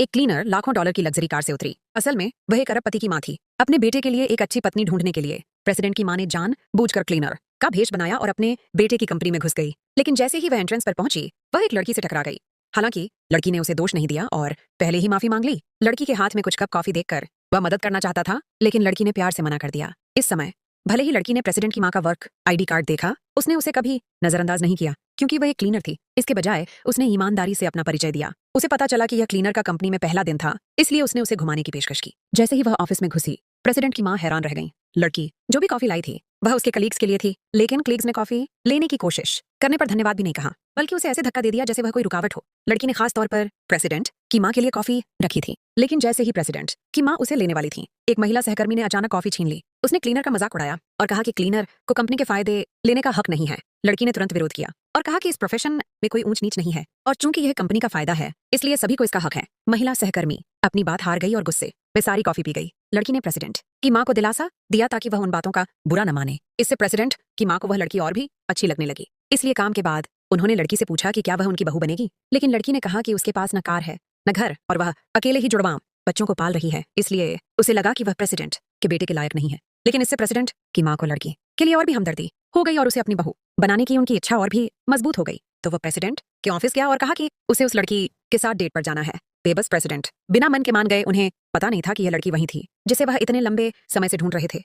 एक क्लीनर लाखों डॉलर की लग्जरी कार से उतरी। असल में वह एक अरबपति की माँ थी। अपने बेटे के लिए एक अच्छी पत्नी ढूंढने के लिए प्रेसिडेंट की माँ ने जानबूझकर क्लीनर का भेष बनाया और अपने बेटे की कंपनी में घुस गई। लेकिन जैसे ही वह एंट्रेंस पर पहुंची, वह एक लड़की से टकरा गई। हालांकि लड़की ने उसे दोष नहीं दिया और पहले ही माफी मांग ली। लड़की के हाथ में कुछ कप कॉफी देखकर वह मदद करना चाहता था, लेकिन लड़की ने प्यार से मना कर दिया। इस समय भले ही लड़की ने प्रेसिडेंट की माँ का वर्क आईडी कार्ड देखा, उसने उसे कभी नजरअंदाज नहीं किया क्योंकि वह एक क्लीनर थी। इसके बजाय उसने ईमानदारी से अपना परिचय दिया। उसे पता चला कि यह क्लीनर का कंपनी में पहला दिन था, इसलिए उसने उसे घुमाने की पेशकश की। जैसे ही वह ऑफिस में घुसी, प्रेसिडेंट की माँ हैरान रह गई। लड़की जो भी कॉफी लाई थी वह उसके कलीग्स के लिए थी, लेकिन कलीग्स ने कॉफी लेने की कोशिश करने पर धन्यवाद भी नहीं कहा, बल्कि उसे ऐसे धक्का दे दिया जैसे वह कोई रुकावट हो। लड़की ने खास तौर पर प्रेसिडेंट की माँ के लिए कॉफी रखी थी, लेकिन जैसे ही प्रेसिडेंट की माँ उसे लेने वाली थी, एक महिला सहकर्मी ने अचानक कॉफी छीन ली। उसने क्लीनर का मजाक उड़ाया और कहा कि क्लीनर को कंपनी के फायदे लेने का हक नहीं है। लड़की ने तुरंत विरोध किया और कहा कि इस प्रोफेशन में कोई ऊंच नीच नहीं है और चूंकि यह कंपनी का फायदा है, इसलिए सभी को इसका हक है। महिला सहकर्मी अपनी बात हार गई और गुस्से में सारी कॉफी पी गई। लड़की ने प्रेसिडेंट की माँ को दिलासा दिया ताकि वह उन बातों का बुरा न माने। इससे प्रेसिडेंट की माँ को वह लड़की और भी अच्छी लगने लगी। इसलिए काम के बाद उन्होंने लड़की से पूछा कि क्या वह उनकी बहू बनेगी, लेकिन लड़की ने कहा कि उसके पास न कार है न घर और वह अकेले ही जुड़वां बच्चों को पाल रही है, इसलिए उसे लगा कि वह प्रेसिडेंट के बेटे के लायक नहीं है। लेकिन इससे प्रेसिडेंट की माँ को लड़की के लिए और भी हमदर्दी हो गई और उसे अपनी बहू बनाने की उनकी इच्छा और भी मजबूत हो गई। तो वह प्रेसिडेंट के ऑफिस गया और कहा कि उसे उस लड़की के साथ डेट पर जाना है। बेबस प्रेसिडेंट बिना मन के मान गए। उन्हें पता नहीं था कि यह लड़की वही थी जिसे वह इतने लंबे समय से ढूंढ रहे थे।